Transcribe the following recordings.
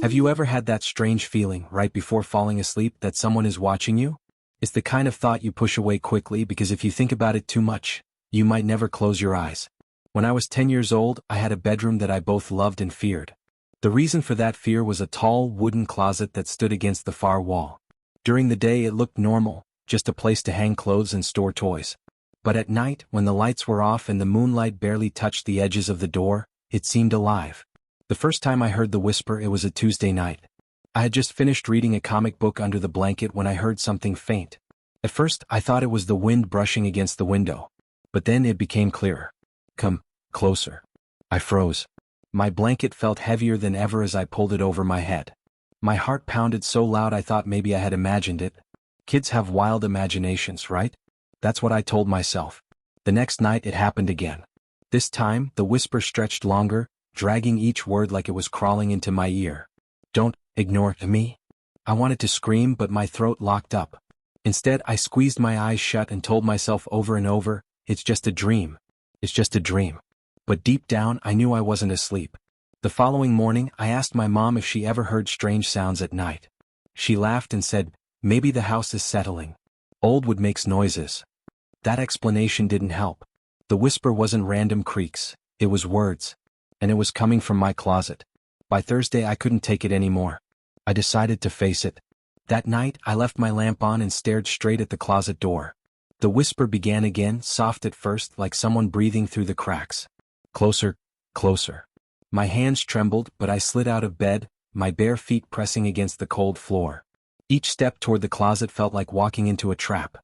Have you ever had that strange feeling right before falling asleep that someone is watching you? It's the kind of thought you push away quickly because if you think about it too much, you might never close your eyes. When I was 10 years old, I had a bedroom that I both loved and feared. The reason for that fear was a tall wooden closet that stood against the far wall. During the day it looked normal, just a place to hang clothes and store toys. But at night, when the lights were off and the moonlight barely touched the edges of the door, it seemed alive. The first time I heard the whisper, it was a Tuesday night. I had just finished reading a comic book under the blanket when I heard something faint. At first, I thought it was the wind brushing against the window. But then it became clearer. Come closer. I froze. My blanket felt heavier than ever as I pulled it over my head. My heart pounded so loud I thought maybe I had imagined it. Kids have wild imaginations, right? That's what I told myself. The next night it happened again. This time, the whisper stretched longer, dragging each word like it was crawling into my ear. Don't ignore me. I wanted to scream, but my throat locked up. Instead, I squeezed my eyes shut and told myself over and over, it's just a dream. It's just a dream. But deep down, I knew I wasn't asleep. The following morning, I asked my mom if she ever heard strange sounds at night. She laughed and said, maybe the house is settling. Old wood makes noises. That explanation didn't help. The whisper wasn't random creaks, it was words. And it was coming from my closet. By Thursday I couldn't take it anymore. I decided to face it. That night I left my lamp on and stared straight at the closet door. The whisper began again, soft at first, like someone breathing through the cracks. Closer, closer. My hands trembled, but I slid out of bed, my bare feet pressing against the cold floor. Each step toward the closet felt like walking into a trap.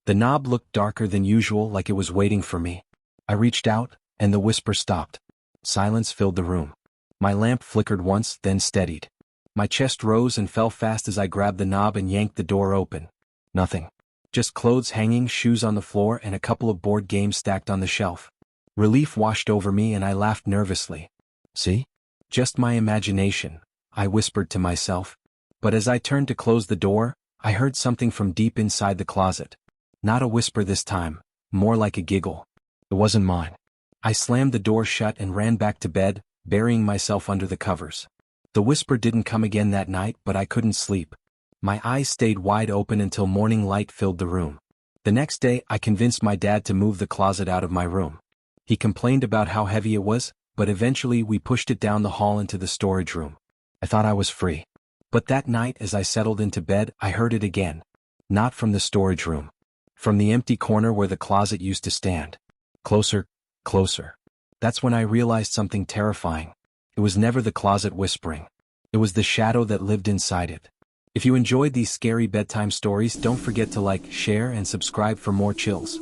The knob looked darker than usual, like it was waiting for me. I reached out, and the whisper stopped. Silence filled the room. My lamp flickered once, then steadied. My chest rose and fell fast as I grabbed the knob and yanked the door open. Nothing. Just clothes hanging, shoes on the floor, and a couple of board games stacked on the shelf. Relief washed over me and I laughed nervously. See? Just my imagination, I whispered to myself. But as I turned to close the door, I heard something from deep inside the closet. Not a whisper this time, more like a giggle. It wasn't mine. I slammed the door shut and ran back to bed, burying myself under the covers. The whisper didn't come again that night, but I couldn't sleep. My eyes stayed wide open until morning light filled the room. The next day, I convinced my dad to move the closet out of my room. He complained about how heavy it was, but eventually we pushed it down the hall into the storage room. I thought I was free. But that night, as I settled into bed, I heard it again. Not from the storage room. From the empty corner where the closet used to stand. Closer, closer. That's when I realized something terrifying. It was never the closet whispering. It was the shadow that lived inside it. If you enjoyed these scary bedtime stories, don't forget to like, share, and subscribe for more chills.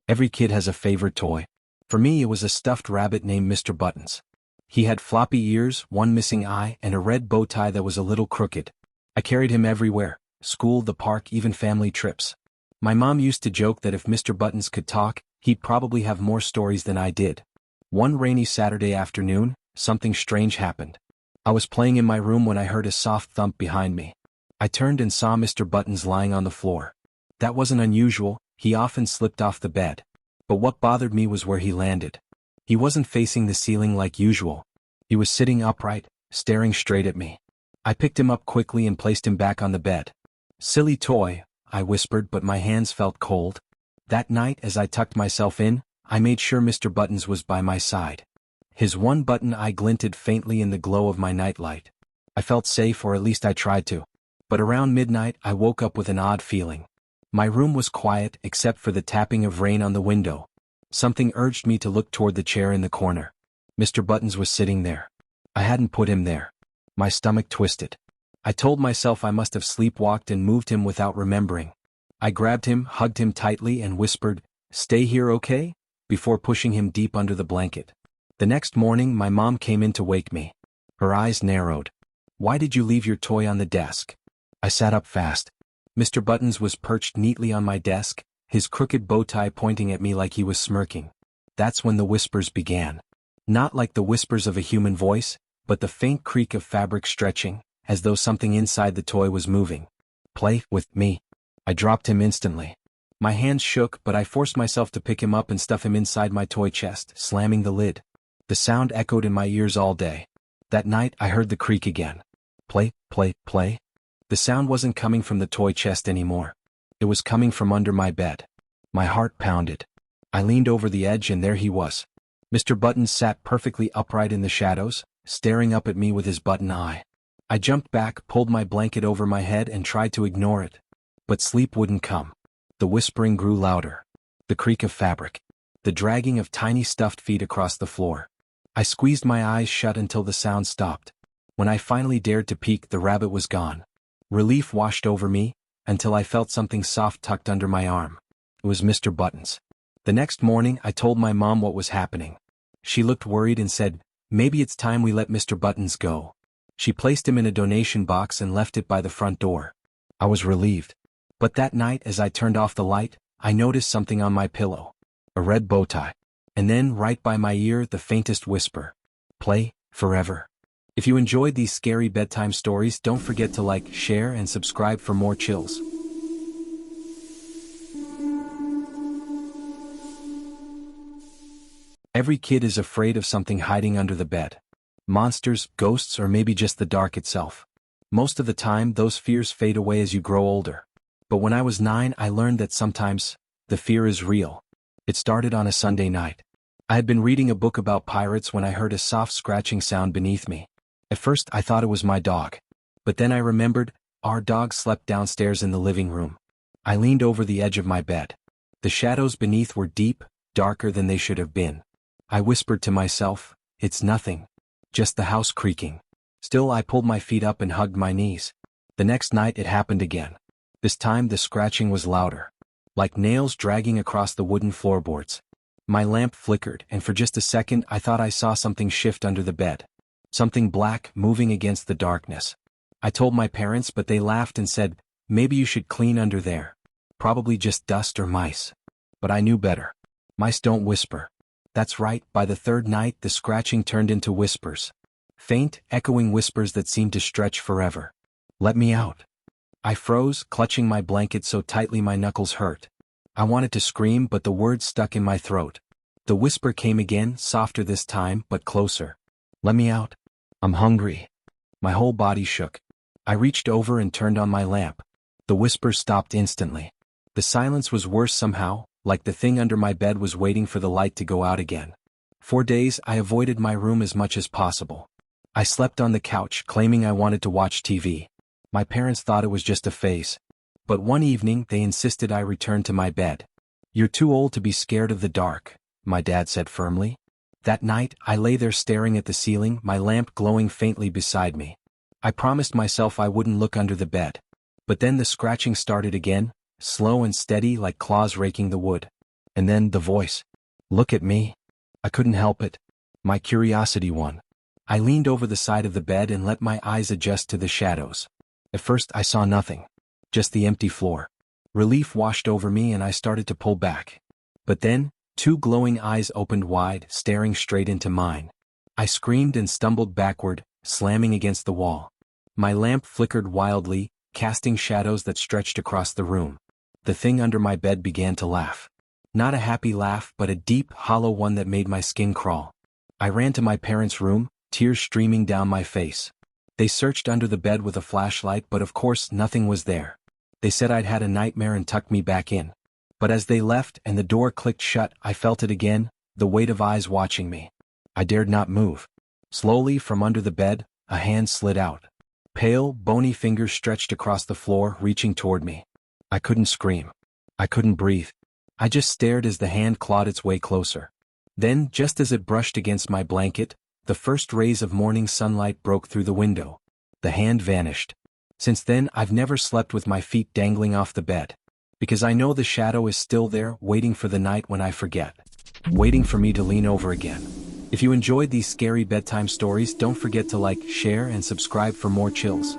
Every kid has a favorite toy. For me, it was a stuffed rabbit named Mr. Buttons. He had floppy ears, one missing eye, and a red bow tie that was a little crooked. I carried him everywhere. School, the park, even family trips. My mom used to joke that if Mr. Buttons could talk, he'd probably have more stories than I did. One rainy Saturday afternoon, something strange happened. I was playing in my room when I heard a soft thump behind me. I turned and saw Mr. Buttons lying on the floor. That wasn't unusual, he often slipped off the bed. But what bothered me was where he landed. He wasn't facing the ceiling like usual. He was sitting upright, staring straight at me. I picked him up quickly and placed him back on the bed. Silly toy, I whispered, but my hands felt cold. That night, as I tucked myself in, I made sure Mr. Buttons was by my side. His one button eye glinted faintly in the glow of my nightlight. I felt safe, or at least I tried to. But around midnight, I woke up with an odd feeling. My room was quiet except for the tapping of rain on the window. Something urged me to look toward the chair in the corner. Mr. Buttons was sitting there. I hadn't put him there. My stomach twisted. I told myself I must have sleepwalked and moved him without remembering. I grabbed him, hugged him tightly, and whispered, "Stay here, okay?" before pushing him deep under the blanket. The next morning, my mom came in to wake me. Her eyes narrowed. "Why did you leave your toy on the desk?" I sat up fast. Mr. Buttons was perched neatly on my desk, his crooked bow tie pointing at me like he was smirking. That's when the whispers began. Not like the whispers of a human voice, but the faint creak of fabric stretching, as though something inside the toy was moving. "Play with me," I dropped him instantly. My hands shook, but I forced myself to pick him up and stuff him inside my toy chest, slamming the lid. The sound echoed in my ears all day. That night, I heard the creak again. Play, play, play. The sound wasn't coming from the toy chest anymore. It was coming from under my bed. My heart pounded. I leaned over the edge and there he was. Mr. Buttons sat perfectly upright in the shadows, staring up at me with his button eye. I jumped back, pulled my blanket over my head and tried to ignore it. But sleep wouldn't come. The whispering grew louder. The creak of fabric. The dragging of tiny stuffed feet across the floor. I squeezed my eyes shut until the sound stopped. When I finally dared to peek, the rabbit was gone. Relief washed over me, until I felt something soft tucked under my arm. It was Mr. Buttons. The next morning, I told my mom what was happening. She looked worried and said, "Maybe it's time we let Mr. Buttons go." She placed him in a donation box and left it by the front door. I was relieved. But that night, as I turned off the light, I noticed something on my pillow. A red bow tie. And then, right by my ear, the faintest whisper. Play, forever. If you enjoyed these scary bedtime stories, don't forget to like, share, and subscribe for more chills. Every kid is afraid of something hiding under the bed. Monsters, ghosts, or maybe just the dark itself. Most of the time, those fears fade away as you grow older. But when I was 9, I learned that sometimes, the fear is real. It started on a Sunday night. I had been reading a book about pirates when I heard a soft scratching sound beneath me. At first, I thought it was my dog. But then I remembered, our dog slept downstairs in the living room. I leaned over the edge of my bed. The shadows beneath were deep, darker than they should have been. I whispered to myself, "It's nothing. Just the house creaking." Still, I pulled my feet up and hugged my knees. The next night it happened again. This time the scratching was louder. Like nails dragging across the wooden floorboards. My lamp flickered, and for just a second I thought I saw something shift under the bed. Something black moving against the darkness. I told my parents, but they laughed and said, "Maybe you should clean under there. Probably just dust or mice." But I knew better. Mice don't whisper. That's right, by the third night the scratching turned into whispers. Faint, echoing whispers that seemed to stretch forever. "Let me out." I froze, clutching my blanket so tightly my knuckles hurt. I wanted to scream, but the words stuck in my throat. The whisper came again, softer this time, but closer. "Let me out. I'm hungry." My whole body shook. I reached over and turned on my lamp. The whisper stopped instantly. The silence was worse somehow, like the thing under my bed was waiting for the light to go out again. For days, I avoided my room as much as possible. I slept on the couch, claiming I wanted to watch TV. My parents thought it was just a phase. But one evening, they insisted I return to my bed. "You're too old to be scared of the dark," my dad said firmly. That night, I lay there staring at the ceiling, my lamp glowing faintly beside me. I promised myself I wouldn't look under the bed. But then the scratching started again, slow and steady like claws raking the wood. And then the voice. "Look at me." I couldn't help it. My curiosity won. I leaned over the side of the bed and let my eyes adjust to the shadows. At first I saw nothing. Just the empty floor. Relief washed over me and I started to pull back. But then, 2 glowing eyes opened wide, staring straight into mine. I screamed and stumbled backward, slamming against the wall. My lamp flickered wildly, casting shadows that stretched across the room. The thing under my bed began to laugh. Not a happy laugh, but a deep, hollow one that made my skin crawl. I ran to my parents' room, tears streaming down my face. They searched under the bed with a flashlight, but of course nothing was there. They said I'd had a nightmare and tucked me back in. But as they left and the door clicked shut, I felt it again, the weight of eyes watching me. I dared not move. Slowly, from under the bed, a hand slid out. Pale, bony fingers stretched across the floor, reaching toward me. I couldn't scream. I couldn't breathe. I just stared as the hand clawed its way closer. Then, just as it brushed against my blanket, the first rays of morning sunlight broke through the window. The hand vanished. Since then, I've never slept with my feet dangling off the bed. Because I know the shadow is still there, waiting for the night when I forget. Waiting for me to lean over again. If you enjoyed these scary bedtime stories, don't forget to like, share, and subscribe for more chills.